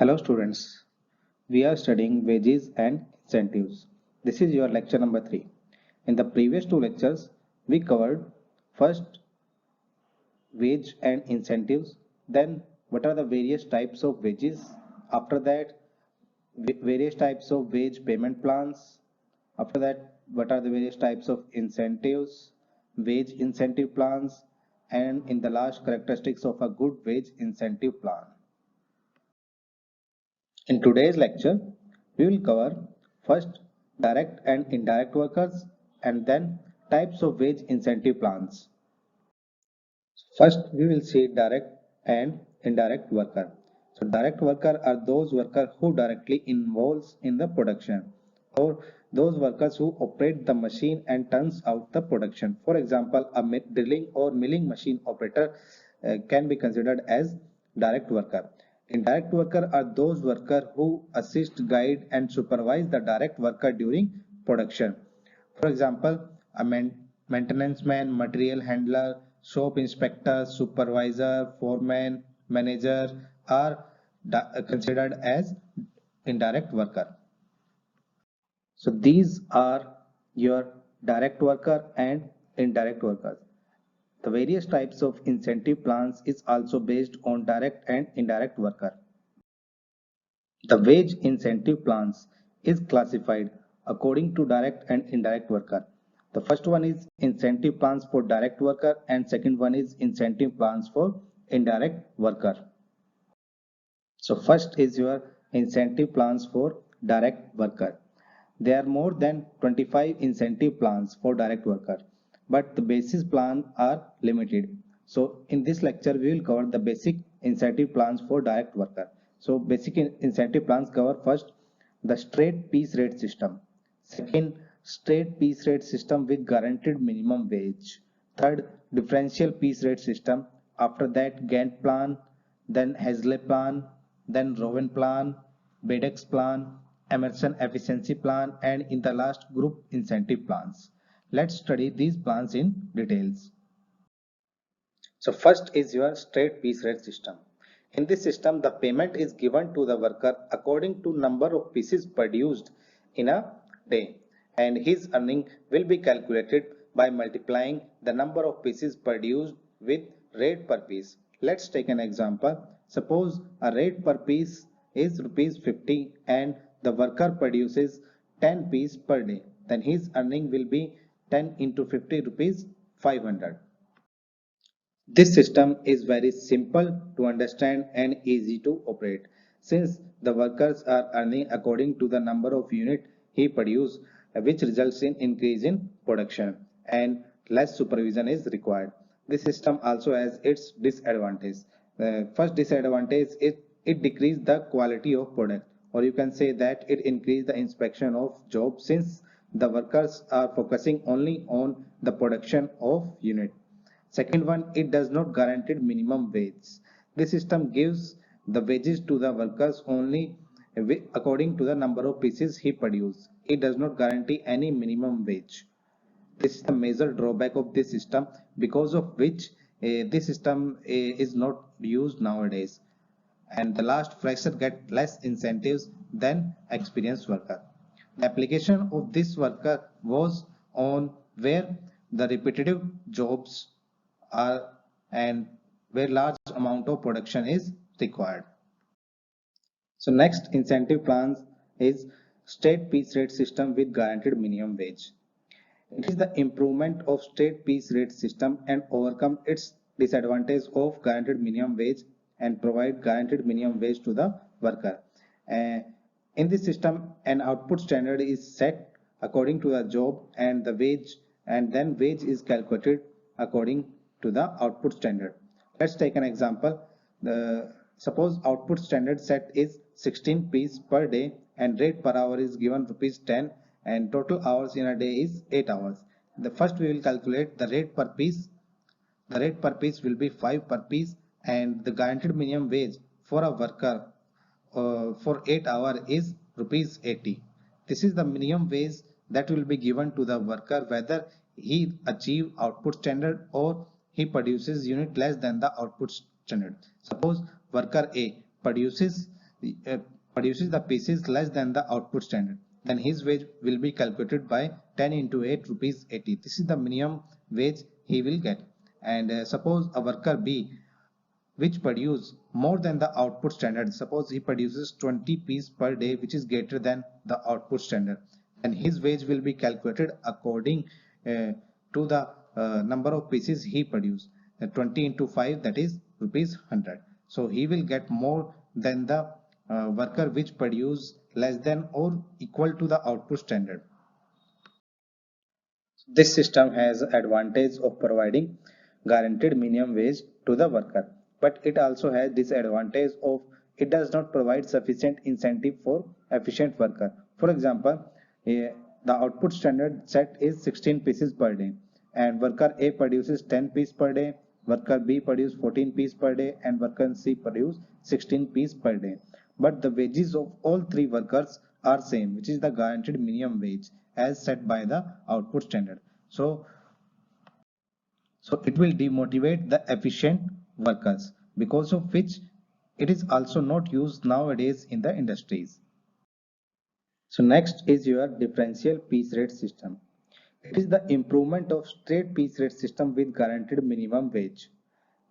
Hello students, we are studying wages and incentives. This is your lecture number 3. In the previous two lectures, we covered first wage and incentives, then what are the various types of wages, after that various types of wage payment plans, after that what are the various types of incentives, wage incentive plans, and in the last characteristics of a good wage incentive plan. In today's lecture, we will cover first direct and indirect workers and then types of wage incentive plans. First, we will see direct and indirect worker. So direct worker are those workers who directly involves in the production or those workers who operate the machine and turns out the production. For example, a drilling or milling machine operator can be considered as direct worker. Indirect worker are those workers who assist, guide and supervise the direct worker during production. For example, a maintenance man, material handler, shop inspector, supervisor, foreman, manager are considered as indirect worker. So these are your direct worker and indirect workers. The various types of incentive plans is also based on direct and indirect worker. The wage incentive plans is classified according to direct and indirect worker. The first one is incentive plans for direct worker and second one is incentive plans for indirect worker. So first is your incentive plans for direct worker. There are more than 25 incentive plans for direct worker, but the basis plan are limited. So in this lecture, we will cover the basic incentive plans for direct worker. So basic incentive plans cover first the straight piece rate system. Second, straight piece rate system with guaranteed minimum wage. Third, differential piece rate system. After that, Gantt plan, then Hasley plan, then Rowan plan, Bedex plan, Emerson efficiency plan, and in the last group incentive plans. Let's study these plans in details. So first is your straight piece rate system. In this system, the payment is given to the worker according to number of pieces produced in a day, and his earning will be calculated by multiplying the number of pieces produced with rate per piece. Let's take an example. Suppose a rate per piece is rupees 50 and the worker produces 10 pieces per day. Then his earning will be 10 into 50 rupees 500. This system is very simple to understand and easy to operate since the workers are earning according to the number of units he produces, which results in increase in production and less supervision is required. This system also has its disadvantage. The first disadvantage is it decreases the quality of product, or you can say that it increases the inspection of jobs since the workers are focusing only on the production of unit. Second one, it does not guarantee minimum wage. This system gives the wages to the workers only according to the number of pieces he produces. It does not guarantee any minimum wage. This is the major drawback of this system because of which this system is not used nowadays. And the last, fresher get less incentives than experienced worker. The application of this worker was on where the repetitive jobs are and where large amount of production is required. So next incentive plans is state piece rate system with guaranteed minimum wage. It is the improvement of state piece rate system and overcome its disadvantage of guaranteed minimum wage and provide guaranteed minimum wage to the worker. In this system, an output standard is set according to the job and the wage, and then wage is calculated according to the output standard. Let's take an example. Suppose output standard set is 16 piece per day and rate per hour is given rupees 10 and total hours in a day is 8 hours. The first we will calculate the rate per piece. The rate per piece will be 5 per piece and the guaranteed minimum wage for a worker for 8 hours is rupees 80. This is the minimum wage that will be given to the worker whether he achieve output standard or he produces unit less than the output standard. Suppose worker A produces uh, produces the pieces less than the output standard, then his wage will be calculated by 10 into 8 rupees 80. This is the minimum wage he will get. And suppose a worker B which produce more than the output standard, suppose he produces 20 pieces per day which is greater than the output standard, and his wage will be calculated according to the number of pieces he produced. 20 into 5, that is rupees 100. So he will get more than the worker which produce less than or equal to the output standard. This system has advantage of providing guaranteed minimum wage to the worker, but it also has disadvantage of it does not provide sufficient incentive for efficient worker. For example, the output standard set is 16 pieces per day, and worker A produces 10 pieces per day, worker B produces 14 pieces per day, and worker C produces 16 pieces per day. But the wages of all three workers are same, which is the guaranteed minimum wage as set by the output standard. So it will demotivate the efficient workers, because of which it is also not used nowadays in the industries. So next is your differential piece rate system. It is the improvement of straight piece rate system with guaranteed minimum wage.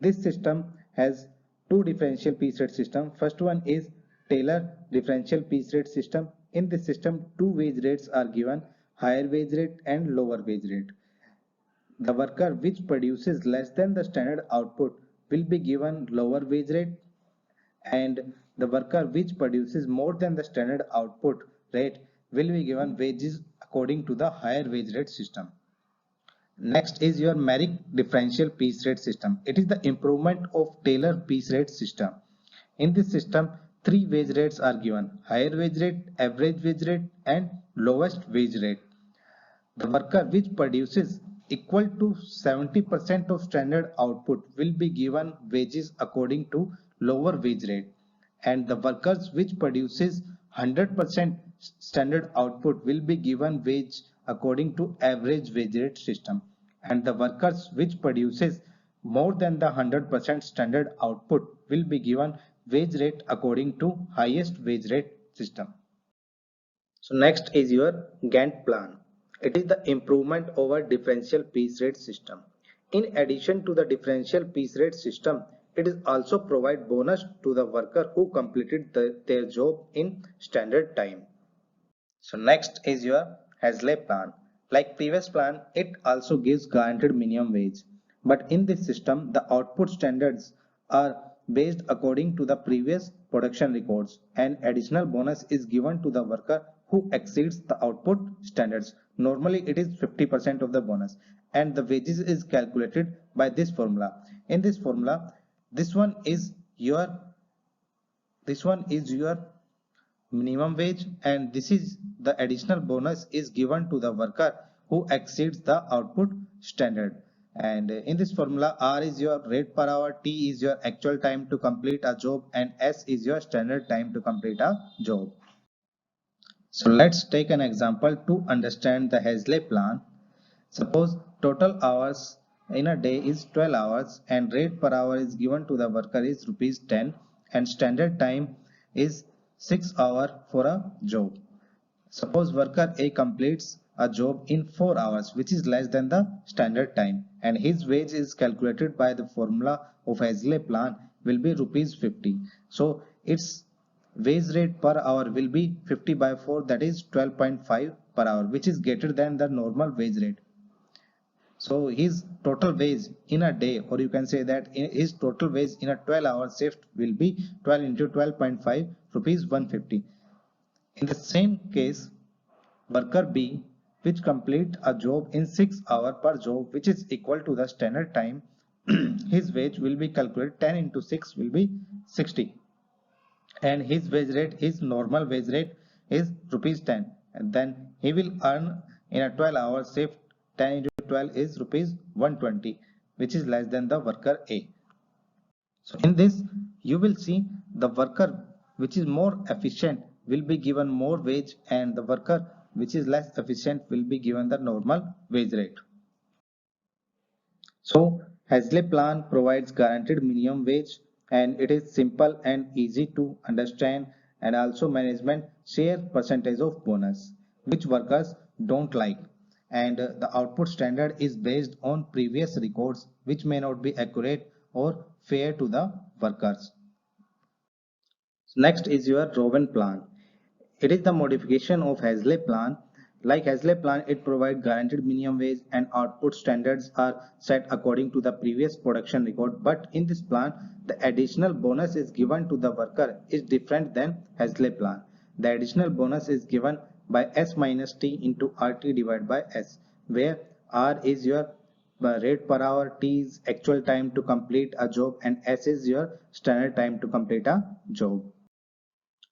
This system has two differential piece rate system. First one is Taylor differential piece rate system. In this system, two wage rates are given, higher wage rate and lower wage rate. The worker which produces less than the standard output will be given lower wage rate, and the worker which produces more than the standard output rate will be given wages according to the higher wage rate system. Next is your Merrick differential piece rate system. It is the improvement of Taylor piece rate system. In this system, three wage rates are given: higher wage rate, average wage rate, and lowest wage rate. The worker which produces equal to 70% of standard output will be given wages according to lower wage rate, and the workers which produces 100% standard output will be given wage according to average wage rate system, and the workers which produces more than the 100% standard output will be given wage rate according to highest wage rate system. So next is your Gantt plan. It is the improvement over differential piece rate system. In addition to the differential piece rate system, it is also provide bonus to the worker who completed their job in standard time. So next is your Hazley plan. Like previous plan, it also gives guaranteed minimum wage. But in this system, the output standards are based according to the previous production records, and additional bonus is given to the worker who exceeds the output standards. Normally, it is 50% of the bonus, and the wages is calculated by this formula. In this formula, this one is your this one is your minimum wage, and this is the additional bonus is given to the worker who exceeds the output standard. And in this formula, R is your rate per hour, T is your actual time to complete a job, and S is your standard time to complete a job. So let's take an example to understand the Hazley plan. Suppose total hours in a day is 12 hours and rate per hour is given to the worker is rupees 10, and standard time is 6 hours for a job. Suppose worker A completes a job in 4 hours, which is less than the standard time, and his wage is calculated by the formula of Hazley plan will be rupees 50. So its wage rate per hour will be 50 by 4, that is 12.5 per hour, which is greater than the normal wage rate. So his total wage in a day, or you can say that his total wage in a 12-hour shift will be 12 into 12.5 rupees 150. In the same case, worker B, which complete a job in 6 hours per job, which is equal to the standard time, his wage will be calculated 10 into 6 will be 60, and his wage rate, his normal wage rate is rupees 10, and then he will earn in a 12-hour shift 10 into 12 is rupees 120, which is less than the worker A. So in this you will see the worker which is more efficient will be given more wage, and the worker which is less efficient will be given the normal wage rate. So Hazley plan provides guaranteed minimum wage, and it is simple and easy to understand, and also management share percentage of bonus, which workers don't like. And the output standard is based on previous records, which may not be accurate or fair to the workers. Next is your Rowan plan. It is the modification of Hazley plan. Like Hazley plan, it provides guaranteed minimum wage and output standards are set according to the previous production record. But in this plan, the additional bonus is given to the worker is different than Hazley plan. The additional bonus is given by S minus T into RT divided by S, where R is your rate per hour, T is actual time to complete a job, and S is your standard time to complete a job.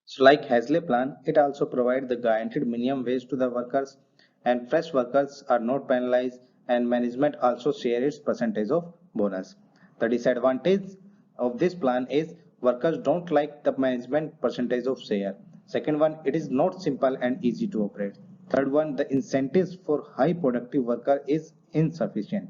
So like Hazley plan, it also provides the guaranteed minimum wage to the workers, and fresh workers are not penalized, and management also share its percentage of bonus. The disadvantage of this plan is workers don't like the management percentage of share. Second one, it is not simple and easy to operate. Third one, the incentives for high productive worker is insufficient.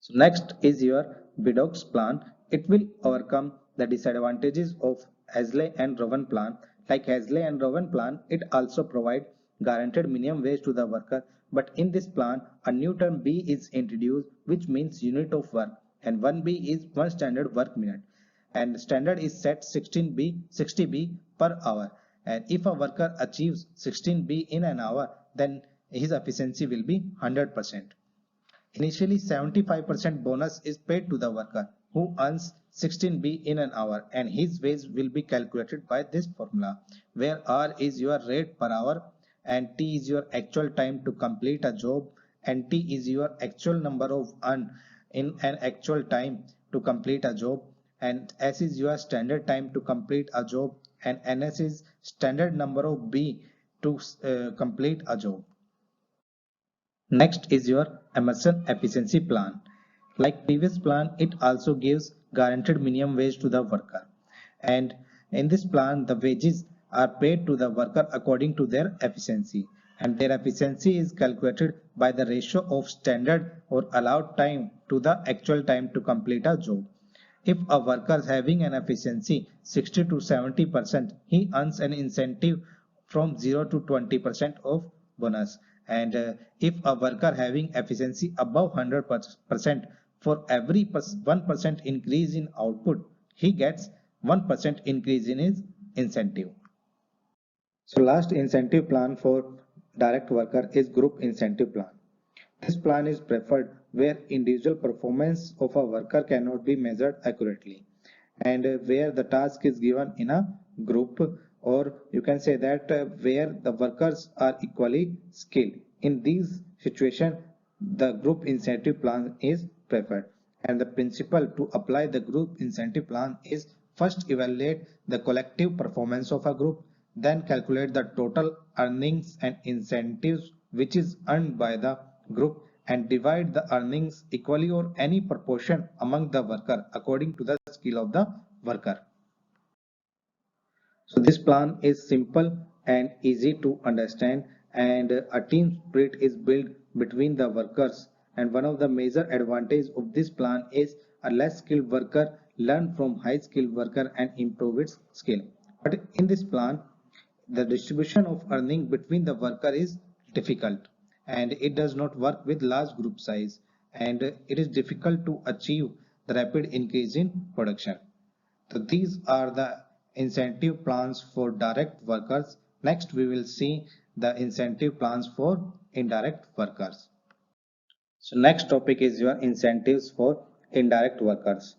So next is your Bidox plan. It will overcome the disadvantages of Hazley and Rowan plan. Like Hazley and Rowan plan, it also provides guaranteed minimum wage to the worker. But in this plan, a new term B is introduced, which means unit of work, and 1B is one standard work minute. And standard is set 60B per hour. And if a worker achieves 16B in an hour, then his efficiency will be 100%. Initially, 75% bonus is paid to the worker who earns 16B in an hour, and his wage will be calculated by this formula, where R is your rate per hour and T is your actual time to complete a job, and T is your actual number of earn in an actual time to complete a job, and S is your standard time to complete a job, and NS is standard number of B to complete a job. Next is your Emerson efficiency plan. Like previous plan, it also gives guaranteed minimum wage to the worker. And in this plan, the wages are paid to the worker according to their efficiency. And their efficiency is calculated by the ratio of standard or allowed time to the actual time to complete a job. If a worker is having an efficiency 60 to 70%, he earns an incentive from 0 to 20% of bonus. And if a worker having efficiency above 100%, for every 1% increase in output, he gets 1% increase in his incentive. So last incentive plan for direct worker is group incentive plan. This plan is preferred where individual performance of a worker cannot be measured accurately, and where the task is given in a group, or you can say that where the workers are equally skilled. In these situations, the group incentive plan is preferred, and the principle to apply the group incentive plan is first evaluate the collective performance of a group, then calculate the total earnings and incentives which is earned by the group, and divide the earnings equally or any proportion among the worker according to the skill of the worker. So this plan is simple and easy to understand, and a team spirit is built between the workers, and one of the major advantages of this plan is a less skilled worker learn from high skilled worker and improve its skill. But in this plan, the distribution of earning between the worker is difficult, and it does not work with large group size, and it is difficult to achieve the rapid increase in production. So these are the incentive plans for direct workers. Next we will see the incentive plans for indirect workers. So next topic is your incentives for indirect workers.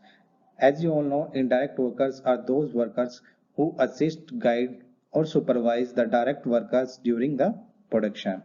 As you all know, indirect workers are those workers who assist, guide, or supervise the direct workers during the production.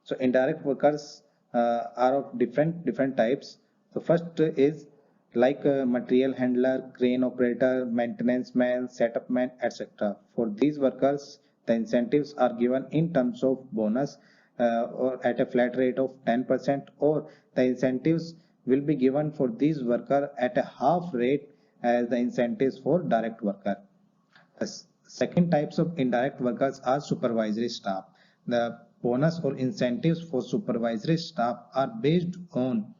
So indirect workers are of different types. So first is like material handler, crane operator, maintenance man, setup man, etc. For these workers, the incentives are given in terms of bonus or at a flat rate of 10%, or the incentives will be given for these worker at a half rate as the incentives for direct worker. The second types of indirect workers are supervisory staff. The bonus or incentives for supervisory staff are based on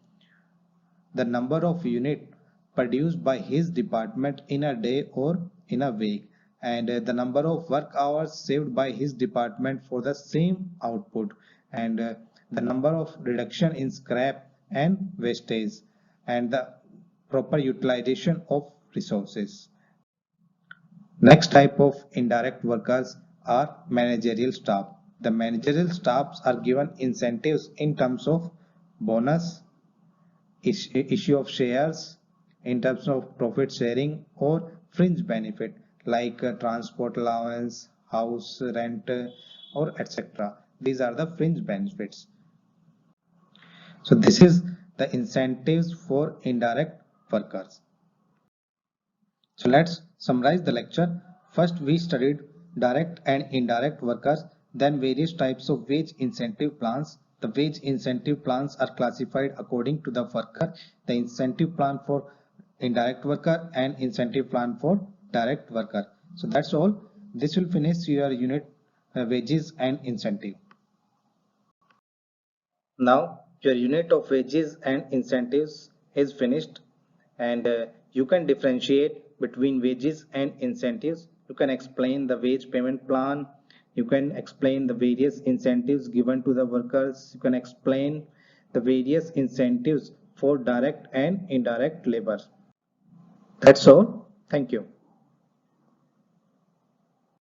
the number of units produced by his department in a day or in a week, and the number of work hours saved by his department for the same output, and the number of reduction in scrap and wastage, and the proper utilization of resources. Next type of indirect workers are managerial staff. The managerial staffs are given incentives in terms of bonus, issue of shares, in terms of profit sharing or fringe benefit like transport allowance, house rent, or etc. These are the fringe benefits. So this is the incentives for indirect workers. So let's summarize the lecture. First, we studied direct and indirect workers, then various types of wage incentive plans. The wage incentive plans are classified according to the worker, the incentive plan for indirect worker and incentive plan for direct worker. So that's all. This will finish your unit wages and incentive. Now your unit of wages and incentives is finished, and you can differentiate between wages and incentives. You can explain the wage payment plan. You can explain the various incentives given to the workers. You can explain the various incentives for direct and indirect labor. That's all. Thank you.